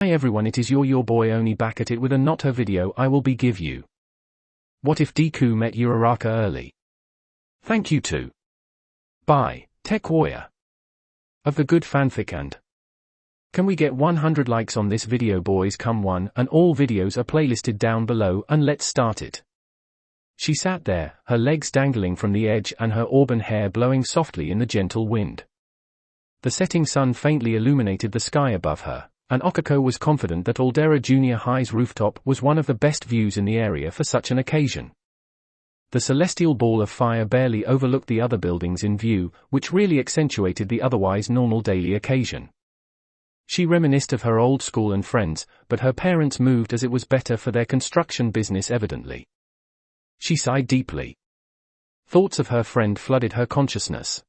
Hi everyone, it is your boy Oni back at it with a not her video I will be give you. What if DEKU met Uaraka early? Thank you to by TechWarrior of the good fanfic. And can we get 100 likes on this video, boys? Come one, and all videos are playlisted down below, and let's start it. She sat there, her legs dangling from the edge and her auburn hair blowing softly in the gentle wind. The setting sun faintly illuminated the sky above her, and Ochaku was confident that Aldera Junior High's rooftop was one of the best views in the area for such an occasion. The celestial ball of fire barely overlooked the other buildings in view, which really accentuated the otherwise normal daily occasion. She reminisced of her old school and friends, but her parents moved as it was better for their construction business evidently. She sighed deeply. Thoughts of her friend flooded her consciousness.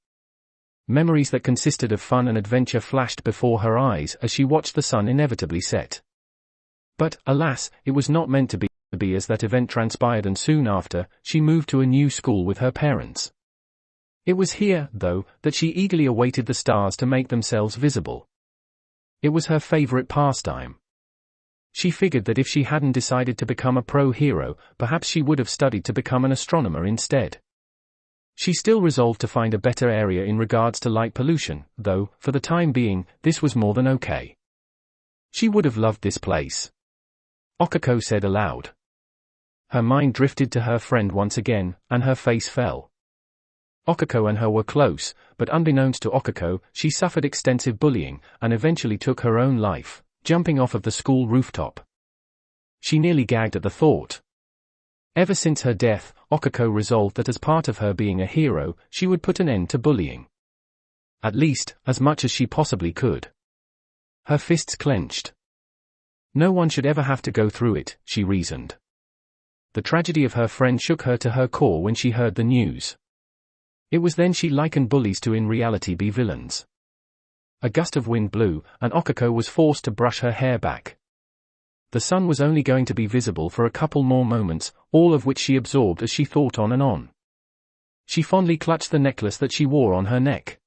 Memories that consisted of fun and adventure flashed before her eyes as she watched the sun inevitably set. But, alas, it was not meant to be as that event transpired, and soon after, she moved to a new school with her parents. It was here, though, that she eagerly awaited the stars to make themselves visible. It was her favorite pastime. She figured that if she hadn't decided to become a pro-hero, perhaps she would have studied to become an astronomer instead. She still resolved to find a better area in regards to light pollution, though, for the time being, this was more than okay. She would have loved this place. Ochaku said aloud. Her mind drifted to her friend once again, and her face fell. Ochaku and her were close, but unbeknownst to Ochaku, she suffered extensive bullying, and eventually took her own life, jumping off of the school rooftop. She nearly gagged at the thought. Ever since her death, Ochaku resolved that as part of her being a hero, she would put an end to bullying. At least, as much as she possibly could. Her fists clenched. No one should ever have to go through it, she reasoned. The tragedy of her friend shook her to her core when she heard the news. It was then she likened bullies to in reality be villains. A gust of wind blew, and Ochaku was forced to brush her hair back. The sun was only going to be visible for a couple more moments, all of which she absorbed as she thought on and on. She fondly clutched the necklace that she wore on her neck.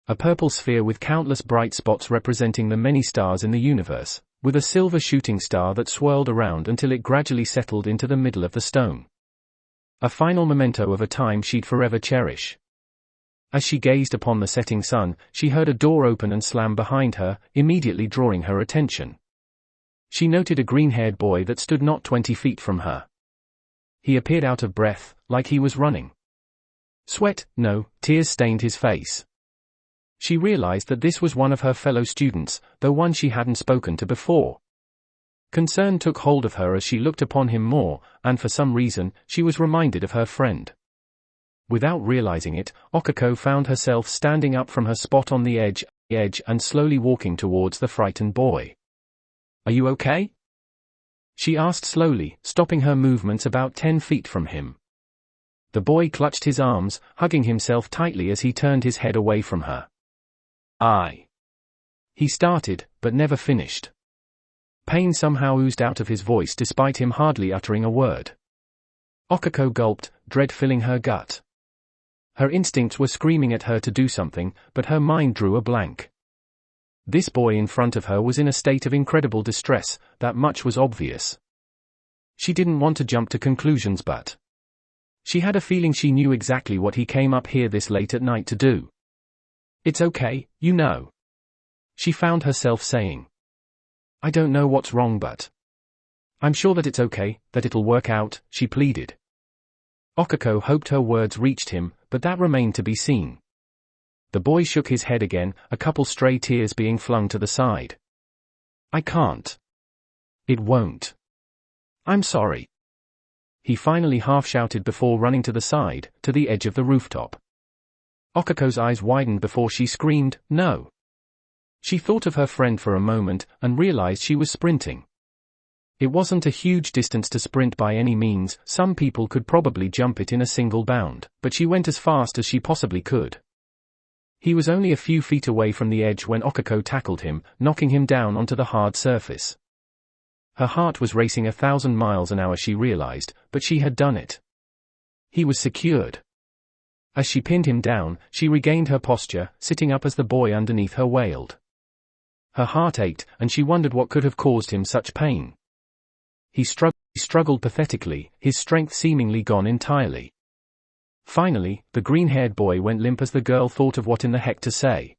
A purple sphere with countless bright spots representing the many stars in the universe, with a silver shooting star that swirled around until it gradually settled into the middle of the stone. A final memento of a time she'd forever cherish. As she gazed upon the setting sun, she heard a door open and slam behind her, immediately drawing her attention. She noted a green-haired boy that stood not 20 feet from her. He appeared out of breath, like he was running. Tears stained his face. She realized that this was one of her fellow students, though one she hadn't spoken to before. Concern took hold of her as she looked upon him more, and for some reason, she was reminded of her friend. Without realizing it, Ochaku found herself standing up from her spot on the edge and slowly walking towards the frightened boy. Are you okay? She asked slowly, stopping her movements about 10 feet from him. The boy clutched his arms, hugging himself tightly as he turned his head away from her. He started, but never finished. Pain somehow oozed out of his voice despite him hardly uttering a word. Ochaku gulped, dread filling her gut. Her instincts were screaming at her to do something, but her mind drew a blank. This boy in front of her was in a state of incredible distress, that much was obvious. She didn't want to jump to conclusions, but she had a feeling she knew exactly what he came up here this late at night to do. It's okay, you know. She found herself saying. I don't know what's wrong, but I'm sure that it's okay, that it'll work out, she pleaded. Ochaku hoped her words reached him, but that remained to be seen. The boy shook his head again, a couple stray tears being flung to the side. I can't. It won't. I'm sorry. He finally half-shouted before running to the side, to the edge of the rooftop. Ochaku's eyes widened before she screamed, no. She thought of her friend for a moment, and realized she was sprinting. It wasn't a huge distance to sprint by any means, some people could probably jump it in a single bound, but she went as fast as she possibly could. He was only a few feet away from the edge when Ochaku tackled him, knocking him down onto the hard surface. Her heart was racing 1,000 miles an hour, she realized, but she had done it. He was secured. As she pinned him down, she regained her posture, sitting up as the boy underneath her wailed. Her heart ached, and she wondered what could have caused him such pain. He struggled pathetically, his strength seemingly gone entirely. Finally, the green-haired boy went limp as the girl thought of what in the heck to say.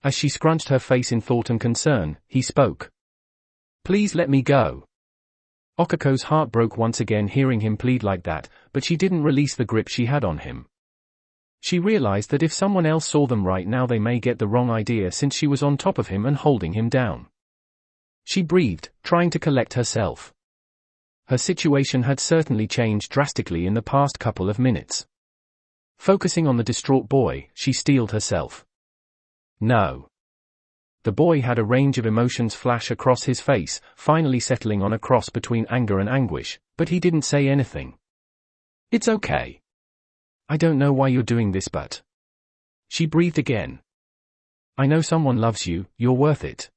As she scrunched her face in thought and concern, he spoke. "Please let me go." Ochako's heart broke once again hearing him plead like that, but she didn't release the grip she had on him. She realized that if someone else saw them right now they may get the wrong idea since she was on top of him and holding him down. She breathed, trying to collect herself. Her situation had certainly changed drastically in the past couple of minutes. Focusing on the distraught boy, she steeled herself. No. The boy had a range of emotions flash across his face, finally settling on a cross between anger and anguish, but he didn't say anything. "It's okay. I don't know why you're doing this but..." She breathed again. "I know someone loves you, you're worth it.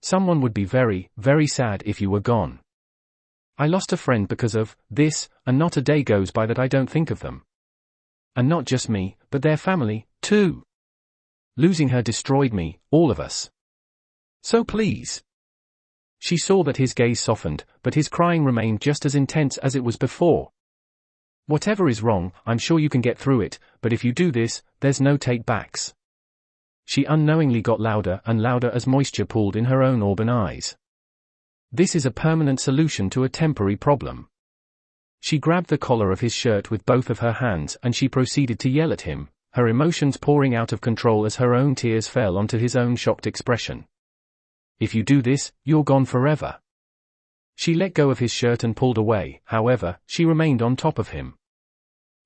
Someone would be very, very sad if you were gone. I lost a friend because of this, and not a day goes by that I don't think of them. And not just me, but their family, too. Losing her destroyed me, all of us. So please." She saw that his gaze softened, but his crying remained just as intense as it was before. "Whatever is wrong, I'm sure you can get through it, but if you do this, there's no take-backs." She unknowingly got louder and louder as moisture pooled in her own auburn eyes. "This is a permanent solution to a temporary problem." She grabbed the collar of his shirt with both of her hands and she proceeded to yell at him, her emotions pouring out of control as her own tears fell onto his own shocked expression. "If you do this, you're gone forever." She let go of his shirt and pulled away, however, she remained on top of him.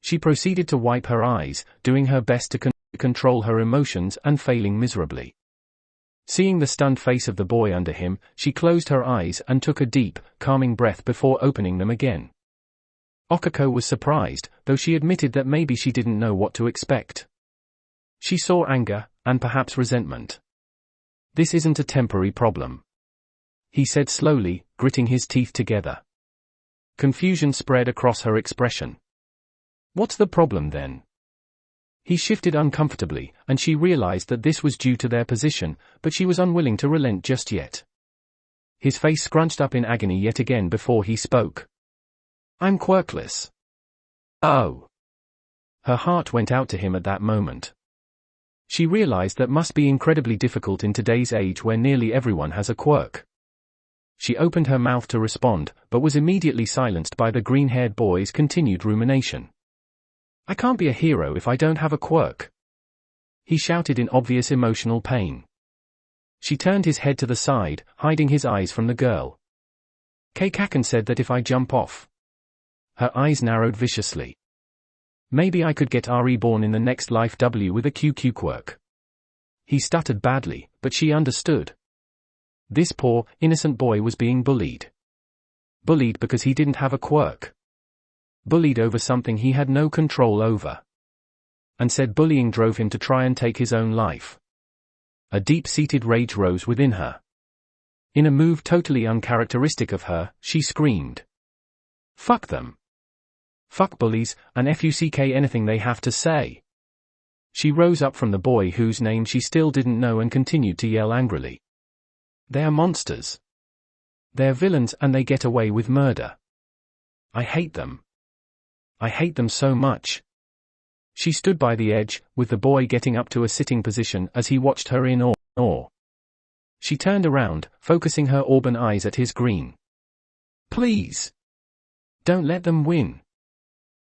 She proceeded to wipe her eyes, doing her best to control her emotions and failing miserably. Seeing the stunned face of the boy under him, she closed her eyes and took a deep, calming breath before opening them again. Ochako was surprised, though she admitted that maybe she didn't know what to expect. She saw anger, and perhaps resentment. "This isn't a temporary problem," he said slowly, gritting his teeth together. Confusion spread across her expression. "What's the problem then?" He shifted uncomfortably, and she realized that this was due to their position, but she was unwilling to relent just yet. His face scrunched up in agony yet again before he spoke. "I'm quirkless." "Oh." Her heart went out to him at that moment. She realized that must be incredibly difficult in today's age where nearly everyone has a quirk. She opened her mouth to respond, but was immediately silenced by the green-haired boy's continued rumination. "I can't be a hero if I don't have a quirk," he shouted in obvious emotional pain. She turned his head to the side, hiding his eyes from the girl. "Kaken said that if I jump off..." Her eyes narrowed viciously. "Maybe I could get reborn in the next life with a QQ quirk." He stuttered badly, but she understood. This poor, innocent boy was being bullied. Bullied because he didn't have a quirk. Bullied over something he had no control over. And said bullying drove him to try and take his own life. A deep-seated rage rose within her. In a move totally uncharacteristic of her, she screamed. "Fuck them. Fuck bullies, and fuck anything they have to say." She rose up from the boy whose name she still didn't know and continued to yell angrily. "They're monsters. They're villains and they get away with murder. I hate them. I hate them so much." She stood by the edge, with the boy getting up to a sitting position as he watched her in awe. She turned around, focusing her auburn eyes at his green. "Please. Don't let them win."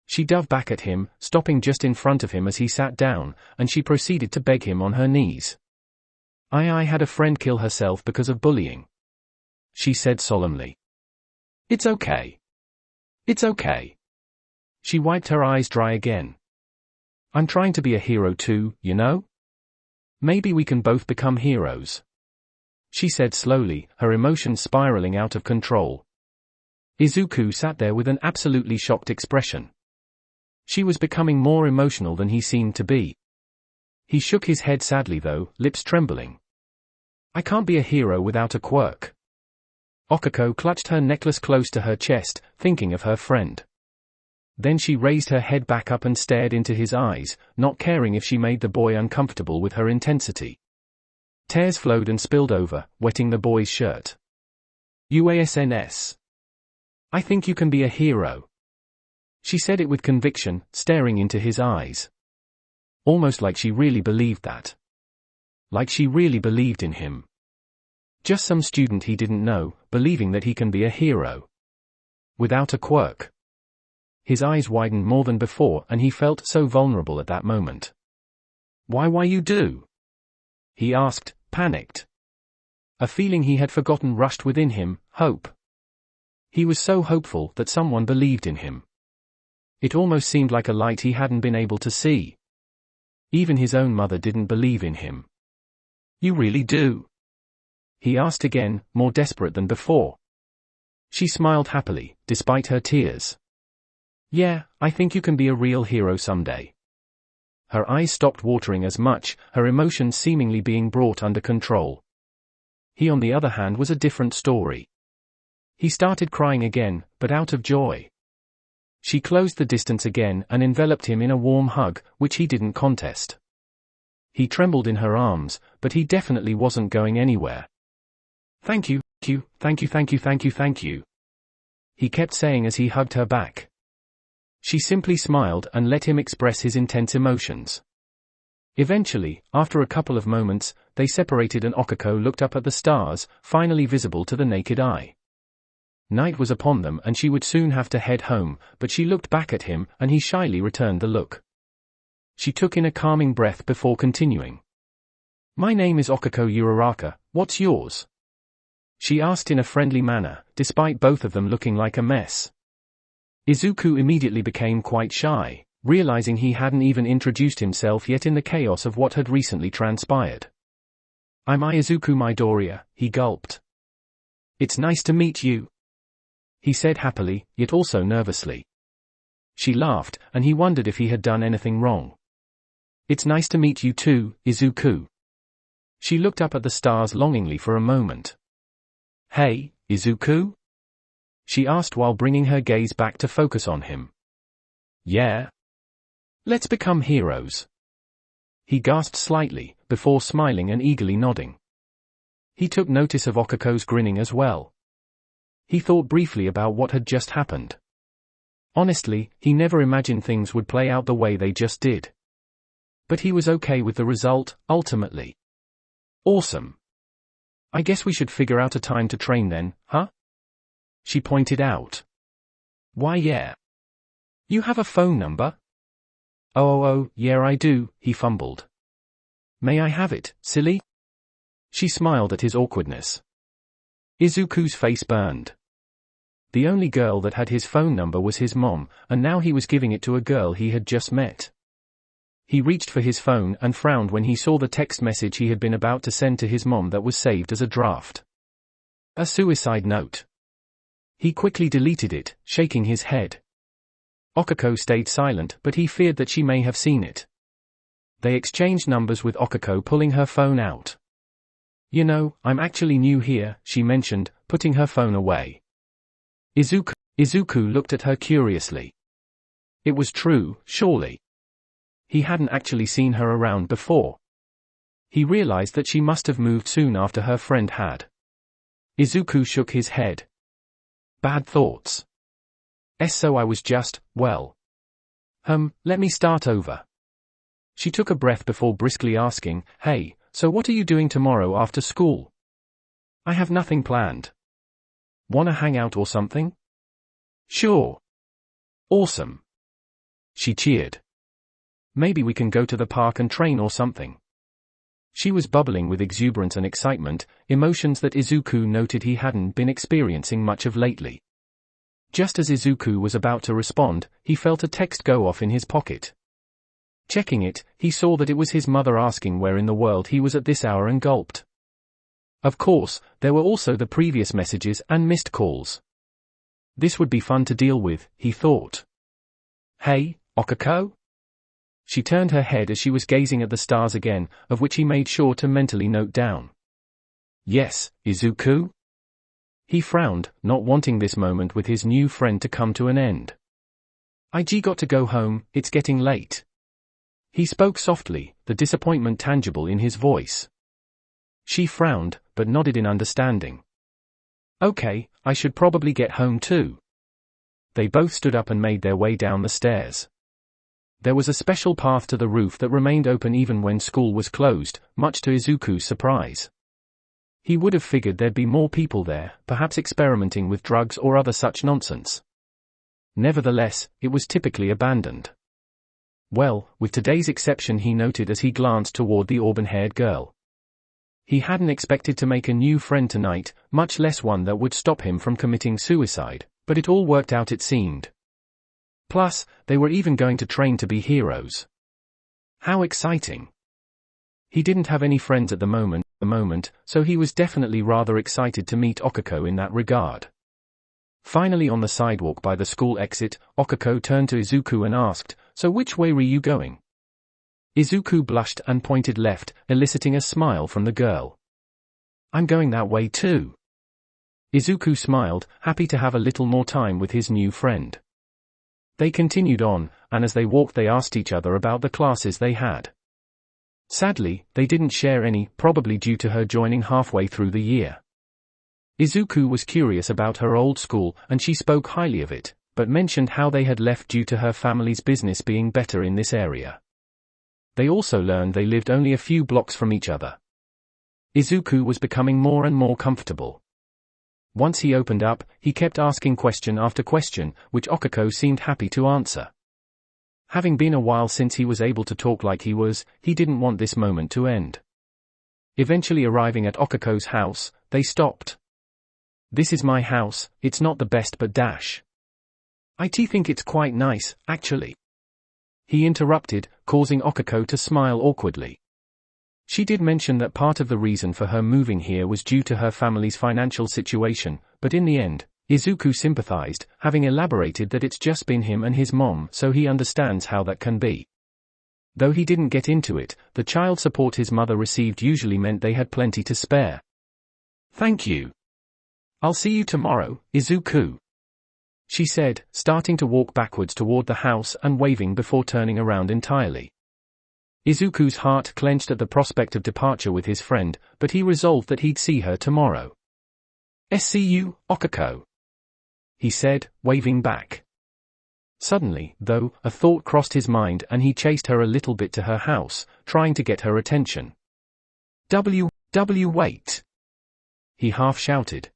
She dove back at him, stopping just in front of him as he sat down, and she proceeded to beg him on her knees. I had a friend kill herself because of bullying," she said solemnly. "It's okay. It's okay." She wiped her eyes dry again. "I'm trying to be a hero too, you know? Maybe we can both become heroes," she said slowly, her emotions spiraling out of control. Izuku sat there with an absolutely shocked expression. She was becoming more emotional than he seemed to be. He shook his head sadly though, lips trembling. "I can't be a hero without a quirk." Ochako clutched her necklace close to her chest, thinking of her friend. Then she raised her head back up and stared into his eyes, not caring if she made the boy uncomfortable with her intensity. Tears flowed and spilled over, wetting the boy's shirt. "UASNS. I think you can be a hero." She said it with conviction, staring into his eyes. Almost like she really believed that. Like she really believed in him. Just some student he didn't know, believing that he can be a hero. Without a quirk. His eyes widened more than before and he felt so vulnerable at that moment. Why you do?" he asked, panicked. A feeling he had forgotten rushed within him, hope. He was so hopeful that someone believed in him. It almost seemed like a light he hadn't been able to see. Even his own mother didn't believe in him. "You really do?" he asked again, more desperate than before. She smiled happily, despite her tears. "Yeah, I think you can be a real hero someday." Her eyes stopped watering as much, her emotions seemingly being brought under control. He on the other hand was a different story. He started crying again, but out of joy. She closed the distance again and enveloped him in a warm hug, which he didn't contest. He trembled in her arms, but he definitely wasn't going anywhere. Thank you, thank you. He kept saying as he hugged her back. She simply smiled and let him express his intense emotions. Eventually, after a couple of moments, they separated and Okako looked up at the stars, finally visible to the naked eye. Night was upon them and she would soon have to head home, but she looked back at him and he shyly returned the look. She took in a calming breath before continuing. "My name is Okako Uaraka, what's yours?" she asked in a friendly manner, despite both of them looking like a mess. Izuku immediately became quite shy, realizing he hadn't even introduced himself yet in the chaos of what had recently transpired. "I'm Izuku Midoriya," he gulped. "It's nice to meet you," he said happily, yet also nervously. She laughed, and he wondered if he had done anything wrong. "It's nice to meet you too, Izuku." She looked up at the stars longingly for a moment. "Hey, Izuku?" she asked while bringing her gaze back to focus on him. "Yeah? Let's become heroes." He gasped slightly, before smiling and eagerly nodding. He took notice of Okako's grinning as well. He thought briefly about what had just happened. Honestly, he never imagined things would play out the way they just did. But he was okay with the result, ultimately. "Awesome. I guess we should figure out a time to train then, huh?" she pointed out. "Why yeah. You have a phone number?" Oh, yeah I do," he fumbled. "May I have it, silly?" She smiled at his awkwardness. Izuku's face burned. The only girl that had his phone number was his mom, and now he was giving it to a girl he had just met. He reached for his phone and frowned when he saw the text message he had been about to send to his mom that was saved as a draft. A suicide note. He quickly deleted it, shaking his head. Okako stayed silent, but he feared that she may have seen it. They exchanged numbers with Okako pulling her phone out. "You know, I'm actually new here," she mentioned, putting her phone away. Izuku looked at her curiously. It was true, surely. He hadn't actually seen her around before. He realized that she must have moved soon after her friend had. Izuku shook his head. "Bad thoughts. So I was just, well. Let me start over." She took a breath before briskly asking, "Hey, so what are you doing tomorrow after school?" "I have nothing planned. Wanna hang out or something?" "Sure." "Awesome." She cheered. "Maybe we can go to the park and train or something." She was bubbling with exuberance and excitement, emotions that Izuku noted he hadn't been experiencing much of lately. Just as Izuku was about to respond, he felt a text go off in his pocket. Checking it, he saw that it was his mother asking where in the world he was at this hour and gulped. Of course, there were also the previous messages and missed calls. This would be fun to deal with, he thought. "Hey, Okako?" She turned her head as she was gazing at the stars again, of which he made sure to mentally note down. "Yes, Izuku?" He frowned, not wanting this moment with his new friend to come to an end. "I got to go home, it's getting late." He spoke softly, the disappointment tangible in his voice. She frowned, but nodded in understanding. Okay, I should probably get home too. They both stood up and made their way down the stairs. There was a special path to the roof that remained open even when school was closed, much to Izuku's surprise. He would have figured there'd be more people there, perhaps experimenting with drugs or other such nonsense. Nevertheless, it was typically abandoned. Well, with today's exception, he noted as he glanced toward the auburn-haired girl. He hadn't expected to make a new friend tonight, much less one that would stop him from committing suicide, but it all worked out, it seemed. Plus, they were even going to train to be heroes. How exciting! He didn't have any friends at the moment, so he was definitely rather excited to meet Okako in that regard. Finally, on the sidewalk by the school exit, Okako turned to Izuku and asked, "So which way were you going?" Izuku blushed and pointed left, eliciting a smile from the girl. "I'm going that way too." Izuku smiled, happy to have a little more time with his new friend. They continued on, and as they walked they asked each other about the classes they had. Sadly, they didn't share any, probably due to her joining halfway through the year. Izuku was curious about her old school, and she spoke highly of it, but mentioned how they had left due to her family's business being better in this area. They also learned they lived only a few blocks from each other. Izuku was becoming more and more comfortable. Once he opened up, he kept asking question after question, which Okako seemed happy to answer. Having been a while since he was able to talk like he was, he didn't want this moment to end. Eventually arriving at Okako's house, they stopped. "This is my house, it's not the best but dash. I think it's quite nice, actually," he interrupted, causing Okako to smile awkwardly. She did mention that part of the reason for her moving here was due to her family's financial situation, but in the end, Izuku sympathized, having elaborated that it's just been him and his mom, so he understands how that can be. Though he didn't get into it, the child support his mother received usually meant they had plenty to spare. "Thank you. I'll see you tomorrow, Izuku," she said, starting to walk backwards toward the house and waving before turning around entirely. Izuku's heart clenched at the prospect of departure with his friend, but he resolved that he'd see her tomorrow. "See you, Okako," he said, waving back. Suddenly, though, a thought crossed his mind and he chased her a little bit to her house, trying to get her attention. Wait!" he half shouted.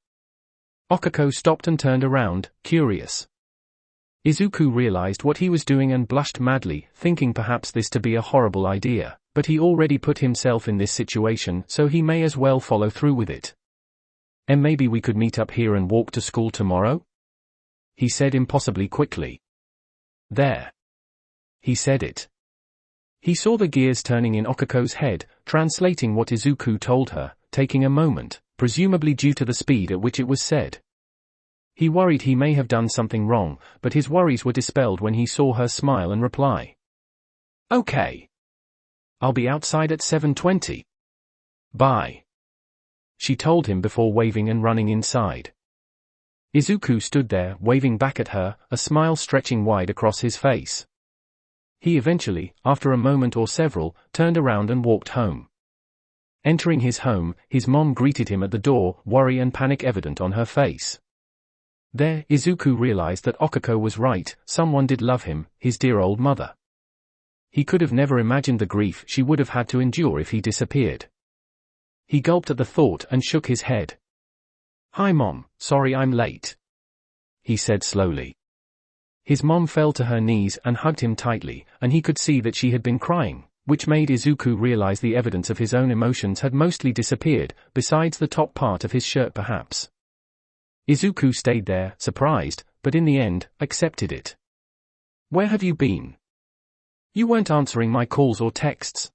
Okako stopped and turned around, curious. Izuku realized what he was doing and blushed madly, thinking perhaps this to be a horrible idea, but he already put himself in this situation, so he may as well follow through with it. "And maybe we could meet up here and walk to school tomorrow?" he said impossibly quickly. "There." He said it. He saw the gears turning in Okako's head, translating what Izuku told her, taking a moment, presumably due to the speed at which it was said. He worried he may have done something wrong, but his worries were dispelled when he saw her smile and reply. "Okay. I'll be outside at 7:20. Bye," she told him before waving and running inside. Izuku stood there, waving back at her, a smile stretching wide across his face. He eventually, after a moment or several, turned around and walked home. Entering his home, his mom greeted him at the door, worry and panic evident on her face. There, Izuku realized that Okako was right, someone did love him, his dear old mother. He could have never imagined the grief she would have had to endure if he disappeared. He gulped at the thought and shook his head. "Hi Mom, sorry I'm late," he said slowly. His mom fell to her knees and hugged him tightly, and he could see that she had been crying, which made Izuku realize the evidence of his own emotions had mostly disappeared, besides the top part of his shirt perhaps. Izuku stayed there, surprised, but in the end, accepted it. "Where have you been? You weren't answering my calls or texts.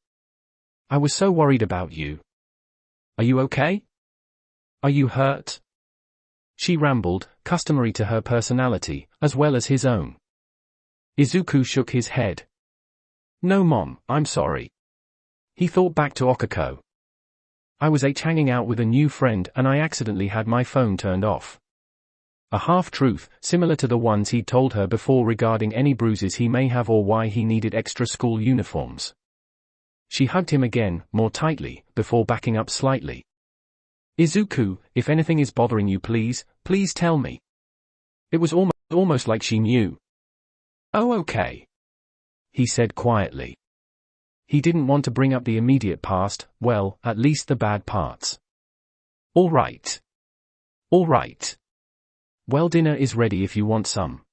I was so worried about you. Are you okay? Are you hurt?" She rambled, customary to her personality, as well as his own. Izuku shook his head. "No Mom, I'm sorry." He thought back to Okako. "I was hanging out with a new friend and I accidentally had my phone turned off." A half-truth, similar to the ones he'd told her before regarding any bruises he may have or why he needed extra school uniforms. She hugged him again, more tightly, before backing up slightly. Izuku, if anything is bothering you please tell me. It was almost like she knew. Oh okay, he said quietly. He didn't want to bring up the immediate past, well, at least the bad parts. All right. Well, dinner is ready if you want some.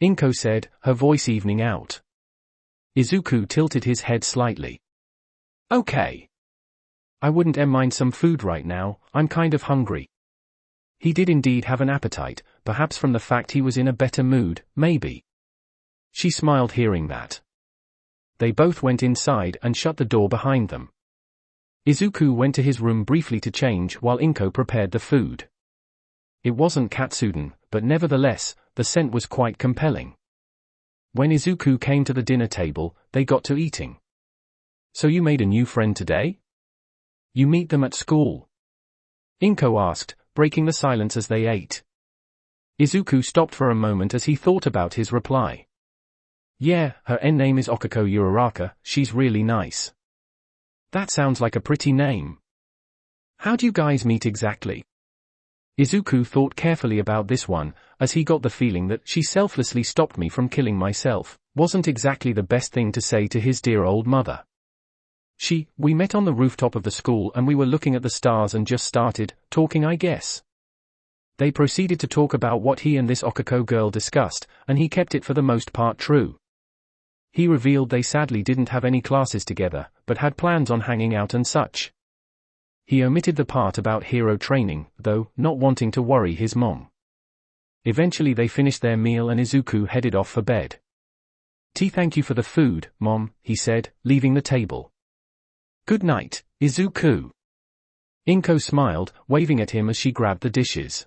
Inko said, her voice evening out. Izuku tilted his head slightly. Okay. I wouldn't mind some food right now, I'm kind of hungry. He did indeed have an appetite, perhaps from the fact he was in a better mood, maybe. She smiled hearing that. They both went inside and shut the door behind them. Izuku went to his room briefly to change while Inko prepared the food. It wasn't katsudon, but nevertheless, the scent was quite compelling. When Izuku came to the dinner table, they got to eating. So you made a new friend today? You meet them at school? Inko asked, breaking the silence as they ate. Izuku stopped for a moment as he thought about his reply. Yeah, her name is Okako Uaraka, she's really nice. That sounds like a pretty name. How'd you guys meet exactly? Izuku thought carefully about this one, as he got the feeling that she selflessly stopped me from killing myself, wasn't exactly the best thing to say to his dear old mother. We met on the rooftop of the school and we were looking at the stars and just started talking, I guess. They proceeded to talk about what he and this Okako girl discussed, and he kept it for the most part true. He revealed they sadly didn't have any classes together, but had plans on hanging out and such. He omitted the part about hero training, though, not wanting to worry his mom. Eventually they finished their meal and Izuku headed off for bed. Thank you for the food, Mom, he said, leaving the table. Good night, Izuku. Inko smiled, waving at him as she grabbed the dishes.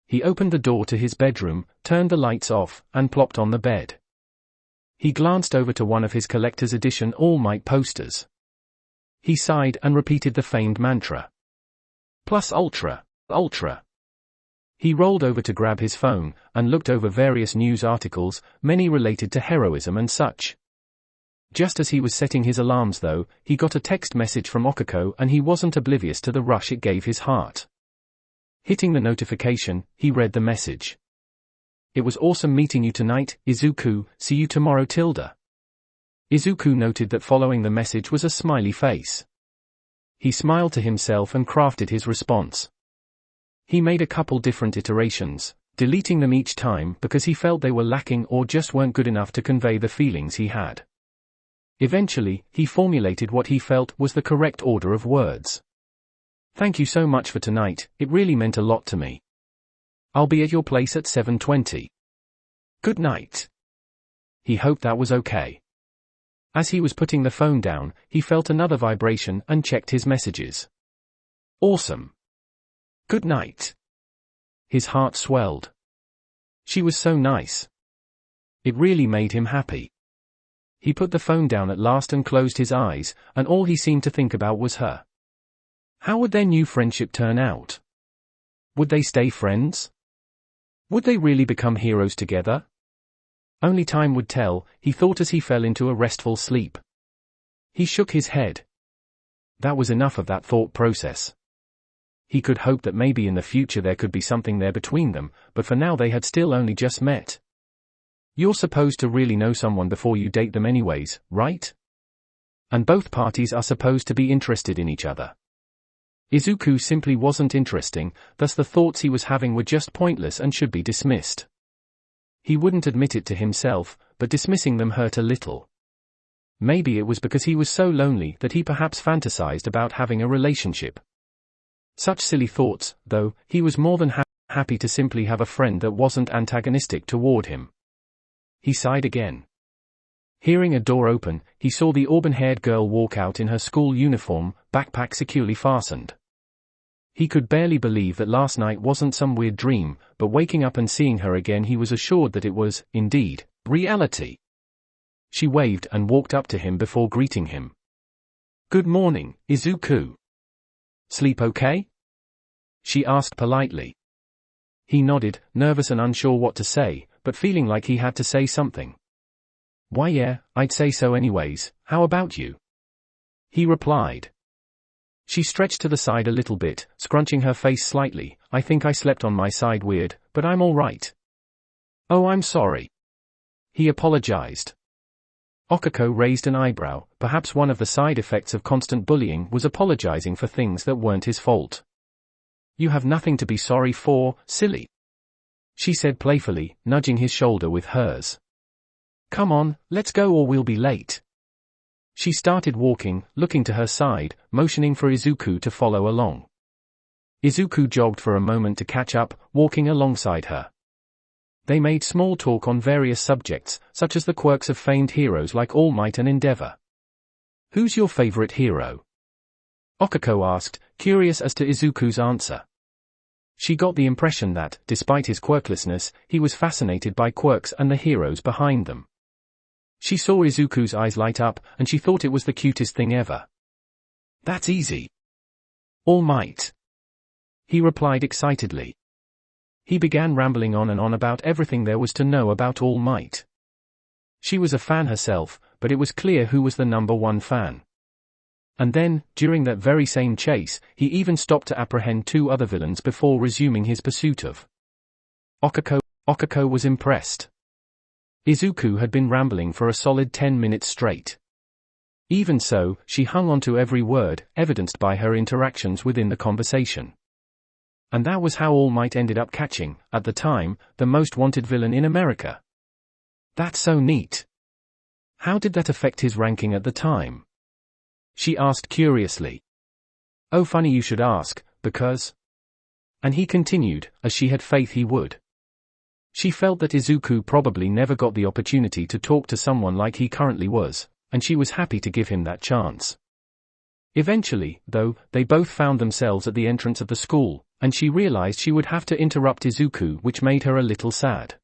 He opened the door to his bedroom, turned the lights off, and plopped on the bed. He glanced over to one of his collector's edition All Might posters. He sighed and repeated the famed mantra. Plus ultra, ultra. He rolled over to grab his phone, and looked over various news articles, many related to heroism and such. Just as he was setting his alarms though, he got a text message from Okako and he wasn't oblivious to the rush it gave his heart. Hitting the notification, he read the message. It was awesome meeting you tonight, Izuku, see you tomorrow Tilda. Izuku noted that following the message was a smiley face. He smiled to himself and crafted his response. He made a couple different iterations, deleting them each time because he felt they were lacking or just weren't good enough to convey the feelings he had. Eventually, he formulated what he felt was the correct order of words. Thank you so much for tonight, it really meant a lot to me. I'll be at your place at 7:20. Good night. He hoped that was okay. As he was putting the phone down, he felt another vibration and checked his messages. Awesome. Good night. His heart swelled. She was so nice. It really made him happy. He put the phone down at last and closed his eyes, and all he seemed to think about was her. How would their new friendship turn out? Would they stay friends? Would they really become heroes together? Only time would tell, he thought as he fell into a restful sleep. He shook his head. That was enough of that thought process. He could hope that maybe in the future there could be something there between them, but for now they had still only just met. You're supposed to really know someone before you date them anyways, right? And both parties are supposed to be interested in each other. Izuku simply wasn't interesting, thus the thoughts he was having were just pointless and should be dismissed. He wouldn't admit it to himself, but dismissing them hurt a little. Maybe it was because he was so lonely that he perhaps fantasized about having a relationship. Such silly thoughts, though, he was more than happy to simply have a friend that wasn't antagonistic toward him. He sighed again. Hearing a door open, he saw the auburn-haired girl walk out in her school uniform, backpack securely fastened. He could barely believe that last night wasn't some weird dream, but waking up and seeing her again he was assured that it was, indeed, reality. She waved and walked up to him before greeting him. Good morning, Izuku. Sleep okay? She asked politely. He nodded, nervous and unsure what to say, but feeling like he had to say something. Why yeah, I'd say so anyways, how about you? He replied. She stretched to the side a little bit, scrunching her face slightly. I think I slept on my side weird, but I'm all right. Oh, I'm sorry. He apologized. Okako raised an eyebrow. Perhaps one of the side effects of constant bullying was apologizing for things that weren't his fault. You have nothing to be sorry for, silly, she said playfully, nudging his shoulder with hers. Come on, let's go or we'll be late. She started walking, looking to her side, motioning for Izuku to follow along. Izuku jogged for a moment to catch up, walking alongside her. They made small talk on various subjects, such as the quirks of famed heroes like All Might and Endeavor. Who's your favorite hero? Okako asked, curious as to Izuku's answer. She got the impression that, despite his quirklessness, he was fascinated by quirks and the heroes behind them. She saw Izuku's eyes light up, and she thought it was the cutest thing ever. That's easy. All Might, he replied excitedly. He began rambling on and on about everything there was to know about All Might. She was a fan herself, but it was clear who was the number one fan. And then, during that very same chase, he even stopped to apprehend 2 other villains before resuming his pursuit of Okako. Okako was impressed. Izuku had been rambling for a solid 10 minutes straight. Even so, she hung on to every word, evidenced by her interactions within the conversation. And that was how All Might ended up catching, at the time, the most wanted villain in America. That's so neat. How did that affect his ranking at the time? She asked curiously. Oh, funny you should ask, because... And he continued, as she had faith he would. She felt that Izuku probably never got the opportunity to talk to someone like he currently was, and she was happy to give him that chance. Eventually, though, they both found themselves at the entrance of the school, and she realized she would have to interrupt Izuku, which made her a little sad.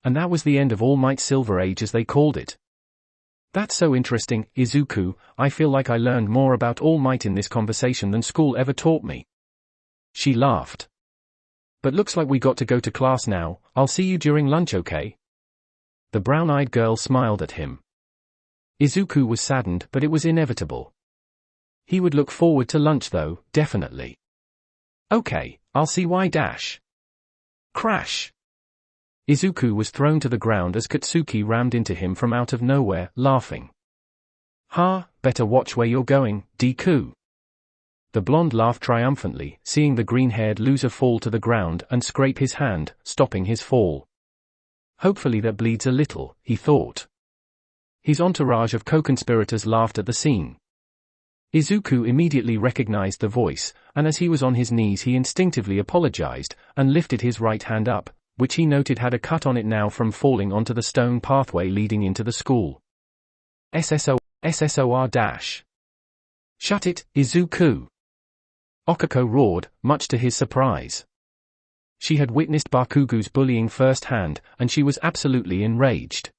And that was the end of All Might's Silver Age as they called it. That's so interesting, Izuku. I feel like I learned more about All Might in this conversation than school ever taught me. She laughed. But looks like we got to go to class now. I'll see you during lunch, okay? The brown-eyed girl smiled at him. Izuku was saddened, but it was inevitable. He would look forward to lunch though, definitely. Okay, I'll see why dash. Crash. Izuku was thrown to the ground as Katsuki rammed into him from out of nowhere, laughing. Ha, better watch where you're going, DEKU. The blonde laughed triumphantly, seeing the green-haired loser fall to the ground and scrape his hand, stopping his fall. Hopefully that bleeds a little, he thought. His entourage of co-conspirators laughed at the scene. Izuku immediately recognized the voice, and as he was on his knees he instinctively apologized, and lifted his right hand up, which he noted had a cut on it now from falling onto the stone pathway leading into the school. SSOR-. Shut it, Izuku! Okako roared, much to his surprise. She had witnessed Bakugu's bullying firsthand, and she was absolutely enraged.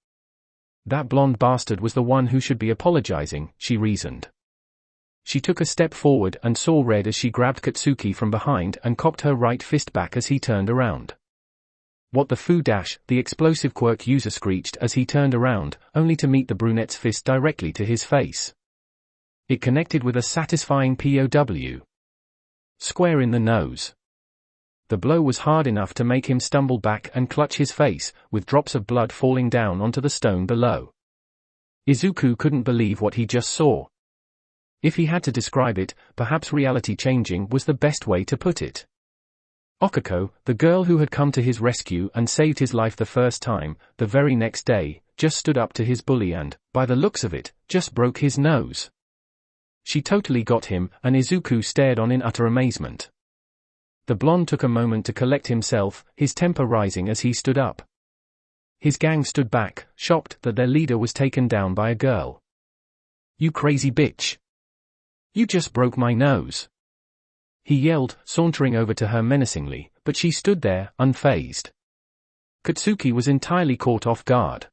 That blonde bastard was the one who should be apologizing, she reasoned. She took a step forward and saw red as she grabbed Katsuki from behind and cocked her right fist back as he turned around. What the foo dash, the explosive quirk user screeched as he turned around, only to meet the brunette's fist directly to his face. It connected with a satisfying POW. Square in the nose. The blow was hard enough to make him stumble back and clutch his face, with drops of blood falling down onto the stone below. Izuku couldn't believe what he just saw. If he had to describe it, perhaps reality-changing was the best way to put it. Okako, the girl who had come to his rescue and saved his life the first time, the very next day, just stood up to his bully and, by the looks of it, just broke his nose. She totally got him, and Izuku stared on in utter amazement. The blonde took a moment to collect himself, his temper rising as he stood up. His gang stood back, shocked that their leader was taken down by a girl. You crazy bitch! You just broke my nose! He yelled, sauntering over to her menacingly, but she stood there, unfazed. Katsuki was entirely caught off guard.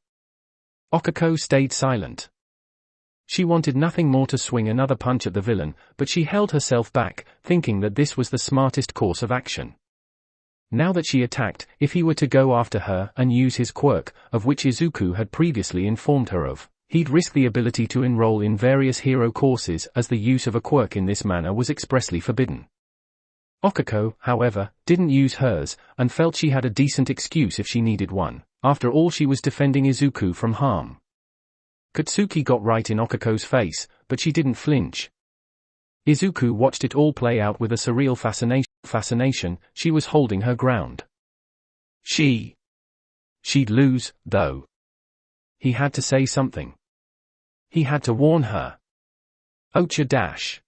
Okako stayed silent. She wanted nothing more to swing another punch at the villain, but she held herself back, thinking that this was the smartest course of action. Now that she attacked, if he were to go after her and use his quirk, of which Izuku had previously informed her of, He'd risk the ability to enroll in various hero courses as the use of a quirk in this manner was expressly forbidden. Okako, however, didn't use hers, and felt she had a decent excuse if she needed one. After all, she was defending Izuku from harm. Katsuki got right in Okako's face, but she didn't flinch. Izuku watched it all play out with a surreal fascination. She was holding her ground. She'd lose, though. He had to say something. He had to warn her. Ocha dash.